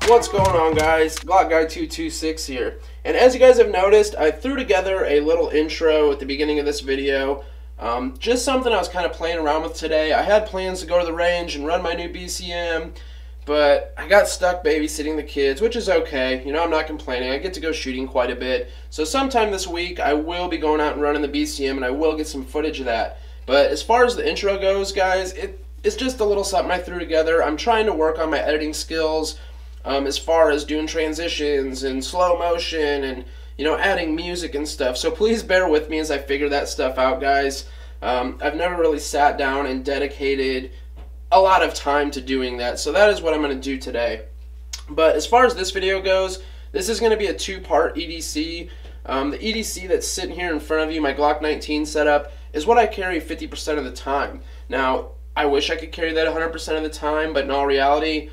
What's going on, guys? Glock Guy 226 here. And as you guys have noticed, I threw together a little intro at the beginning of this video. Just something I was kind of playing around with today. I had plans to go to the range and run my new BCM, but I got stuck babysitting the kids, which is okay. You know, I'm not complaining. I get to go shooting quite a bit. So sometime this week, I will be going out and running the BCM, and I will get some footage of that. But as far as the intro goes, guys, it's just a little something I threw together. I'm trying to work on my editing skills. As far as doing transitions and slow motion and, you know, adding music and stuff. So please bear with me as I figure that stuff out, guys. I've never really sat down and dedicated a lot of time to doing that. So that is what I'm going to do today. But as far as this video goes, this is going to be a two-part EDC. The EDC that's sitting here in front of you, my Glock 19 setup, is what I carry 50% of the time. Now, I wish I could carry that 100% of the time, but in all reality,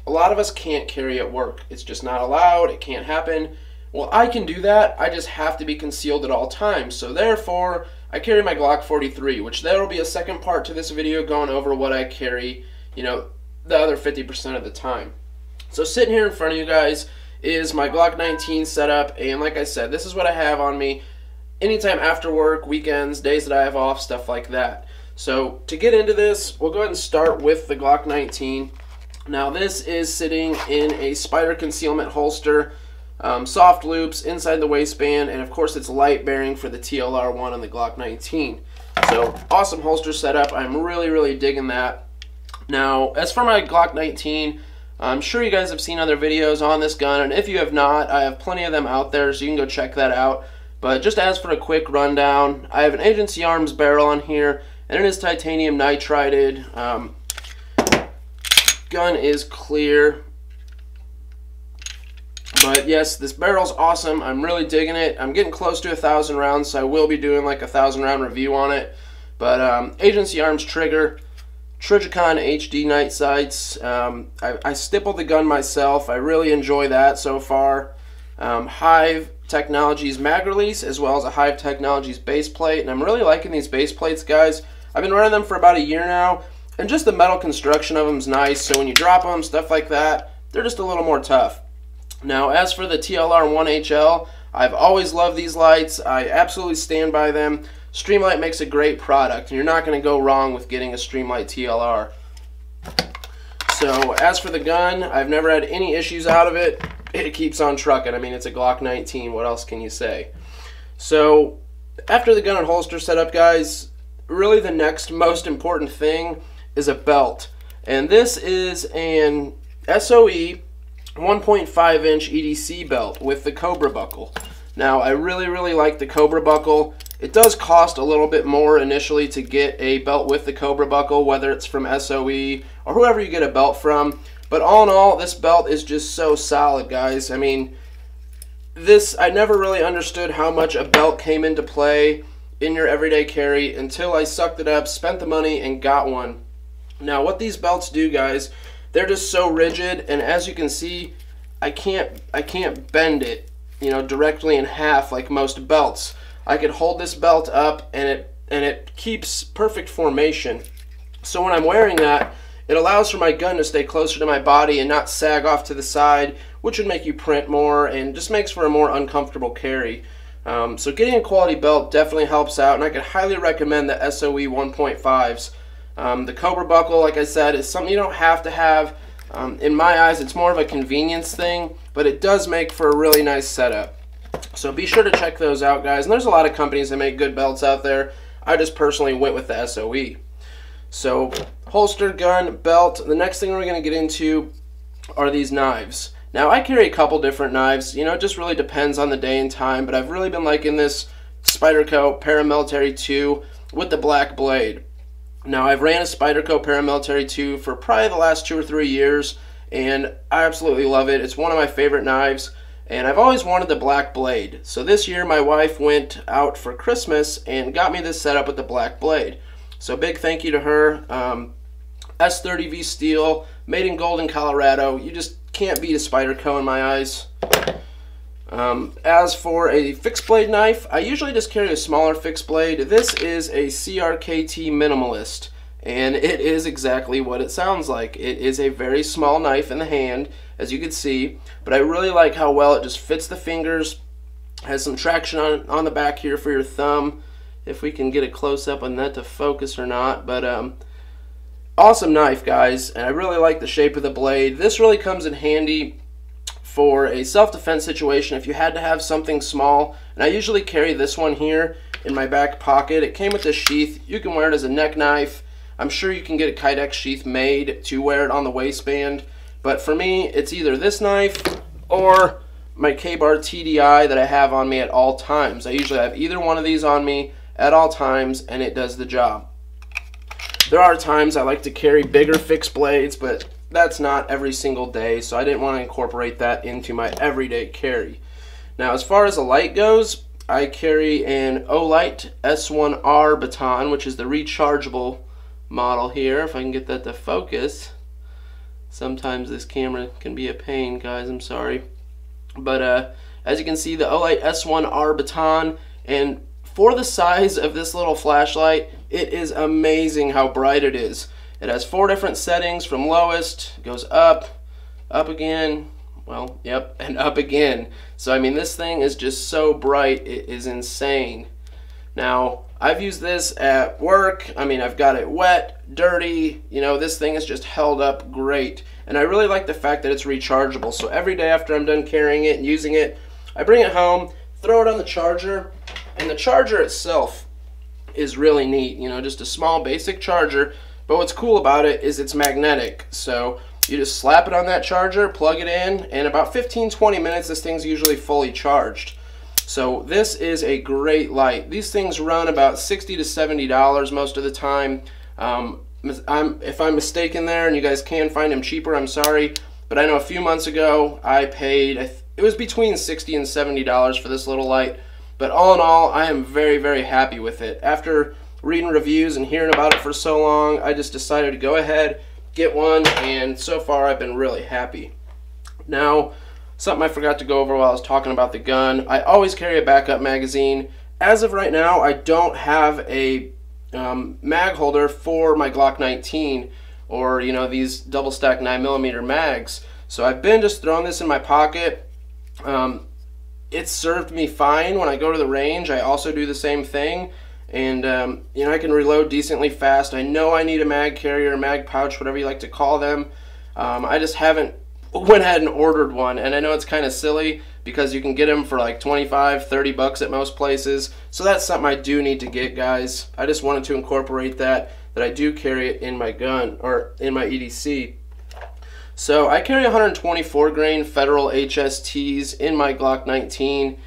a lot of us can't carry at work. It's just not allowed. It can't happen. Well, I can do that. I just have to be concealed at all times. So therefore, I carry my Glock 43, which there will be a second part to this video going over what I carry, you know, the other 50% of the time. So sitting here in front of you guys is my Glock 19 setup, and like I said, this is what I have on me anytime after work, weekends, days that I have off, stuff like that. So to get into this, we'll go ahead and start with the Glock 19. Now this is sitting in a spider concealment holster, soft loops inside the waistband, and of course it's light bearing for the TLR1 on the Glock 19. So awesome holster setup. I'm really digging that. Now as for my Glock 19, I'm sure you guys have seen other videos on this gun, and if you have not, I have plenty of them out there, so you can go check that out. But just as for a quick rundown, I have an Agency Arms barrel on here, and it is titanium nitrided. Gun is clear, but yes, this barrel's awesome. I'm really digging it. I'm getting close to 1,000 rounds, so I will be doing like a 1,000 round review on it. But Agency Arms trigger, Trijicon HD night sights. I stipple the gun myself. I really enjoy that so far. Hive Technologies mag release, as well as a Hive Technologies base plate, and I'm really liking these base plates, guys. I've been running them for about a year now. And just the metal construction of them is nice, so when you drop them, stuff like that, they're just a little more tough. Now, as for the TLR1HL, I've always loved these lights. I absolutely stand by them. Streamlight makes a great product, and you're not going to go wrong with getting a Streamlight TLR. So, as for the gun, I've never had any issues out of it. It keeps on trucking. I mean, it's a Glock 19. What else can you say? So, after the gun and holster setup, guys, really the next most important thing is a belt, and this is an SOE 1.5 inch EDC belt with the Cobra buckle. Now I really like the Cobra buckle. It does cost a little bit more initially to get a belt with the Cobra buckle, whether it's from SOE or whoever you get a belt from, but all in all, this belt is just so solid, guys. I mean, I never really understood how much a belt came into play in your everyday carry until I sucked it up, spent the money, and got one. Now what these belts do, guys, they're just so rigid, and as you can see, I can't bend it, you know, directly in half like most belts. I could hold this belt up and it keeps perfect formation. So when I'm wearing that, it allows for my gun to stay closer to my body and not sag off to the side, which would make you print more and just makes for a more uncomfortable carry. So getting a quality belt definitely helps out, and I could highly recommend the SOE 1.5s. The Cobra buckle, like I said, is something you don't have to have. In my eyes, it's more of a convenience thing, but it does make for a really nice setup. So be sure to check those out, guys. And there's a lot of companies that make good belts out there. I just personally went with the SOE. So holster, gun, belt. The next thing we're going to get into are these knives. Now I carry a couple different knives. You know, it just really depends on the day and time, but I've really been liking this Spyderco Paramilitary 2 with the black blade. Now I've ran a Spyderco Paramilitary 2 for probably the last 2 or 3 years, and I absolutely love it. It's one of my favorite knives, and I've always wanted the black blade. So this year my wife went out for Christmas and got me this setup with the black blade. So big thank you to her. S30V steel, made in Golden, Colorado. You just can't beat a Spyderco in my eyes. As for a fixed blade knife, I usually just carry a smaller fixed blade. This is a CRKT Minimalist, and it is exactly what it sounds like. It is a very small knife in the hand, as you can see, but I really like how well it just fits the fingers. Has some traction on the back here for your thumb, if we can get a close-up on that to focus or not. But awesome knife, guys, and I really like the shape of the blade. This really comes in handy for a self-defense situation if you had to have something small, and I usually carry this one here in my back pocket. It came with this sheath. You can wear it as a neck knife. I'm sure you can get a Kydex sheath made to wear it on the waistband, but for me it's either this knife or my K-Bar TDI that I have on me at all times. I usually have either one of these on me at all times, and it does the job. There are times I like to carry bigger fixed blades, but that's not every single day, so I didn't want to incorporate that into my everyday carry. Now, as far as a light goes, I carry an Olight S1R baton, which is the rechargeable model here. If I can get that to focus. Sometimes this camera can be a pain, guys, I'm sorry. But as you can see, the Olight S1R baton, and for the size of this little flashlight, it is amazing how bright it is. It has 4 different settings from lowest, goes up, up again, well, yep, and up again. So I mean, this thing is just so bright, it is insane. Now, I've used this at work. I mean, I've got it wet, dirty, you know, this thing is just held up great. And I really like the fact that it's rechargeable. So every day after I'm done carrying it and using it, I bring it home, throw it on the charger, and the charger itself is really neat. You know, just a small basic charger, but what's cool about it is it's magnetic. So you just slap it on that charger, plug it in, and about 15-20 minutes this thing's usually fully charged. So this is a great light. These things run about $60 to $70 most of the time. If I'm mistaken there and you guys can find them cheaper, I'm sorry, but I know a few months ago I paid, it was between $60 and $70 for this little light. But all in all, I am very, very happy with it. After reading reviews and hearing about it for so long, I just decided to go ahead, get one, and so far I've been really happy. Now, something I forgot to go over while I was talking about the gun, I always carry a backup magazine. As of right now, I don't have a mag holder for my Glock 19 or, you know, these double stack 9mm mags. So I've been just throwing this in my pocket. It's served me fine when I go to the range. I also do the same thing, and you know, I can reload decently fast. I know I need a mag carrier, mag pouch, whatever you like to call them. I just haven't went ahead and ordered one, and I know it's kind of silly because you can get them for like 25, 30 bucks at most places. So that's something I do need to get, guys. I just wanted to incorporate that I do carry it in my gun, or in my EDC. So I carry 124 grain Federal HSTs in my Glock 19.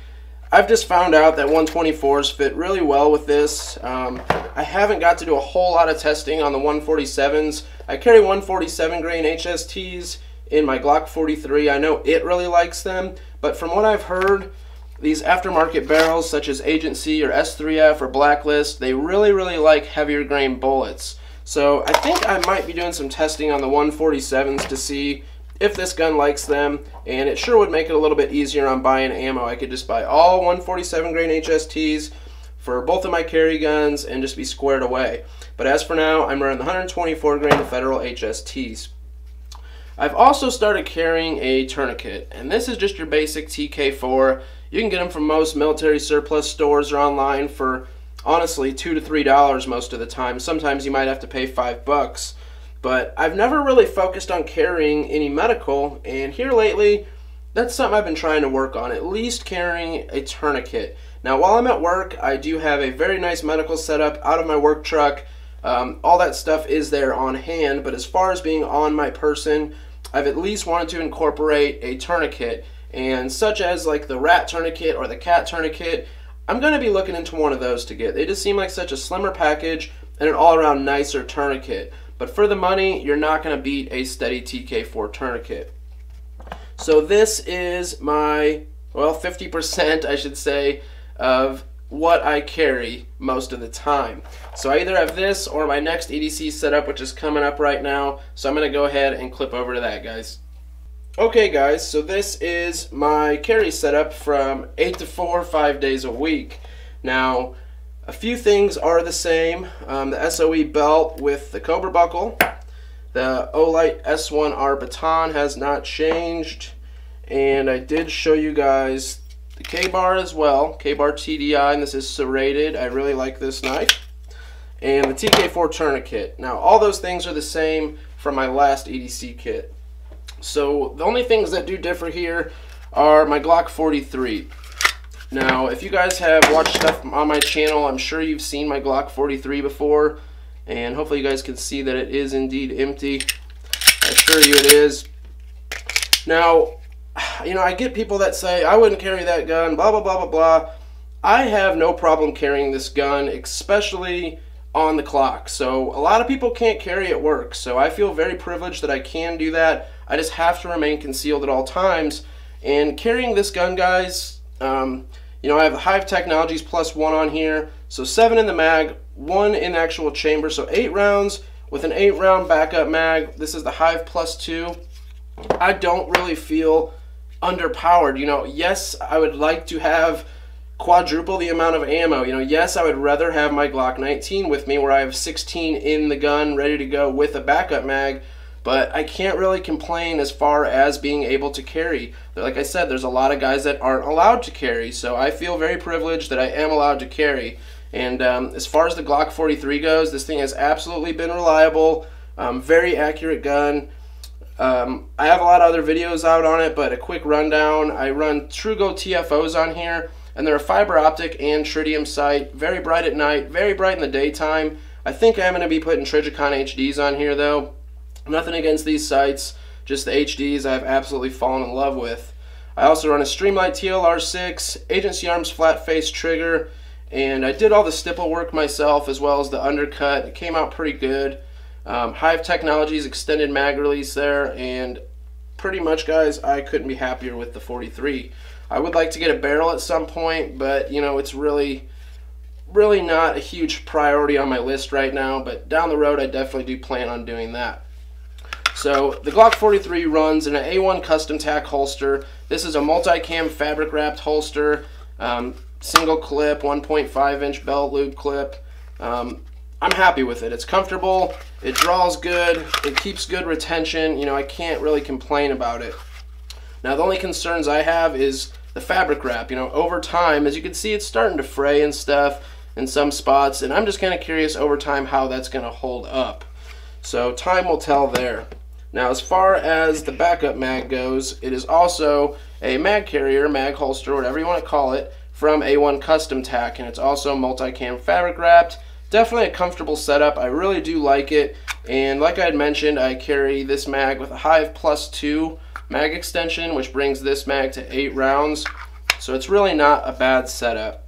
I've just found out that 124s fit really well with this. I haven't got to do a whole lot of testing on the 147s. I carry 147 grain HSTs in my Glock 43. I know it really likes them, but from what I've heard, these aftermarket barrels such as Agency or S3F or Blacklist, they really, really like heavier grain bullets. So I think I might be doing some testing on the 147s to see if this gun likes them, and it sure would make it a little bit easier on buying ammo. I could just buy all 147 grain HSTs for both of my carry guns and just be squared away. But as for now, I'm running the 124 grain Federal HSTs. I've also started carrying a tourniquet, and this is just your basic TK4. You can get them from most military surplus stores or online for honestly $2 to $3 most of the time. Sometimes you might have to pay $5, but I've never really focused on carrying any medical, and here lately that's something I've been trying to work on, at least carrying a tourniquet. Now while I'm at work, I do have a very nice medical setup out of my work truck. All that stuff is there on hand, but as far as being on my person, I've at least wanted to incorporate a tourniquet, and such as like the rat tourniquet or the cat tourniquet, I'm going to be looking into one of those to get. They just seem like such a slimmer package and an all-around nicer tourniquet. But for the money, you're not going to beat a steady TK4 tourniquet. So this is my, well, 50%, I should say, of what I carry most of the time. So I either have this or my next EDC setup, which is coming up right now. So I'm going to go ahead and clip over to that, guys. Okay guys, so this is my carry setup from 8 to 4, 5 days a week. Now, A few things are the same. The SOE belt with the Cobra buckle. The Olight S1R baton has not changed. And I did show you guys the K-bar as well. K-bar TDI, and this is serrated. I really like this knife. And the TK4 tourniquet. Now, all those things are the same from my last EDC kit. So, the only things that do differ here are my Glock 43. Now, if you guys have watched stuff on my channel, I'm sure you've seen my Glock 43 before. And hopefully you guys can see that it is indeed empty. I assure you it is. Now, you know, I get people that say, I wouldn't carry that gun, blah, blah, blah, blah, blah. I have no problem carrying this gun, especially on the clock. So a lot of people can't carry at work. So I feel very privileged that I can do that. I just have to remain concealed at all times. And carrying this gun, guys, you know, I have the Hive Technologies +1 on here. So 7 in the mag, 1 in the actual chamber. So 8 rounds with an 8-round backup mag. This is the Hive +2. I don't really feel underpowered. You know, yes, I would like to have quadruple the amount of ammo. You know, yes, I would rather have my Glock 19 with me where I have 16 in the gun ready to go with a backup mag, but I can't really complain as far as being able to carry. Like I said, there's a lot of guys that aren't allowed to carry, so I feel very privileged that I am allowed to carry. And as far as the Glock 43 goes, this thing has absolutely been reliable, very accurate gun. I have a lot of other videos out on it, but a quick rundown. I run TruGo TFOs on here, and they're a fiber optic and tritium sight. Very bright at night, very bright in the daytime. I think I'm going to be putting Trigicon HDs on here though. Nothing against these sights, just the HDs I've absolutely fallen in love with. I also run a Streamlight TLR6, Agency Arms flat face trigger, and I did all the stipple work myself as well as the undercut. It came out pretty good. Hive Technologies extended mag release there, and pretty much, guys, I couldn't be happier with the 43. I would like to get a barrel at some point, but you know, it's really not a huge priority on my list right now, but down the road I definitely do plan on doing that. So the Glock 43 runs in an A1 custom tack holster. This is a multi-cam fabric wrapped holster, single clip, 1.5-inch belt loop clip. I'm happy with it. It's comfortable, it draws good, it keeps good retention. You know, I can't really complain about it. Now the only concerns I have is the fabric wrap. You know, over time, as you can see, it's starting to fray and stuff in some spots, and I'm just kind of curious over time how that's going to hold up. So time will tell there. Now as far as the backup mag goes, it is also a mag carrier, mag holster, whatever you want to call it, from A1 Custom Tack, and it's also multi-cam fabric wrapped. Definitely a comfortable setup. I really do like it, and like I had mentioned, I carry this mag with a Hive +2 mag extension, which brings this mag to 8 rounds, so it's really not a bad setup.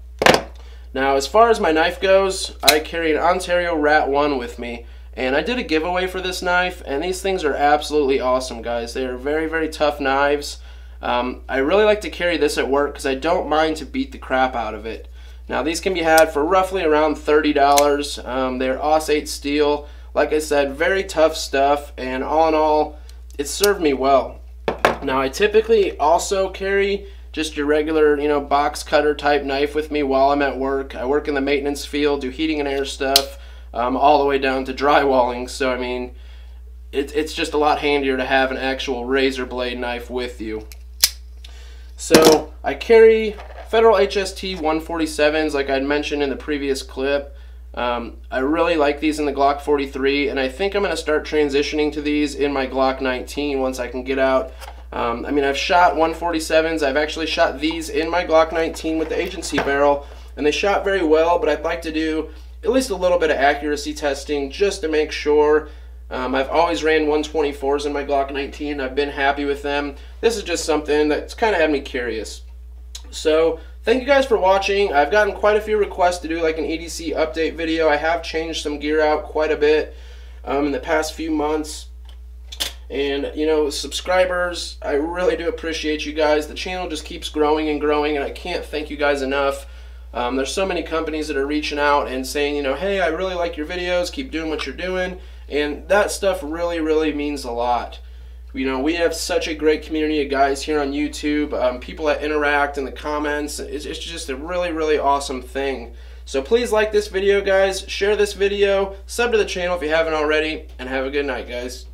Now as far as my knife goes, I carry an Ontario Rat 1 with me, and I did a giveaway for this knife, and these things are absolutely awesome, guys. They are very, very tough knives. I really like to carry this at work because I don't mind to beat the crap out of it. Now these can be had for roughly around $30. They're AUS 8 steel. Like I said, very tough stuff, and all in all, it served me well. Now I typically also carry just your regular, you know, box cutter type knife with me while I'm at work. I work in the maintenance field, do heating and air stuff, all the way down to drywalling. So I mean, it's just a lot handier to have an actual razor blade knife with you. So I carry Federal HST 147s, like I'd mentioned in the previous clip. I really like these in the Glock 43, and I think I'm going to start transitioning to these in my Glock 19 once I can get out. I mean, I've shot 147s. I've actually shot these in my Glock 19 with the agency barrel, and they shot very well, but I'd like to do at least a little bit of accuracy testing just to make sure. I've always ran 124s in my Glock 19. I've been happy with them. This is just something that's kind of had me curious. So thank you guys for watching. I've gotten quite a few requests to do like an EDC update video. I have changed some gear out quite a bit in the past few months. And you know, subscribers, I really do appreciate you guys. The channel just keeps growing and growing, and I can't thank you guys enough. There's so many companies that are reaching out and saying, you know, hey, I really like your videos, keep doing what you're doing, and that stuff really, really means a lot. You know, we have such a great community of guys here on YouTube, people that interact in the comments. It's just a really, really awesome thing. So please like this video, guys, share this video, sub to the channel if you haven't already, and have a good night, guys.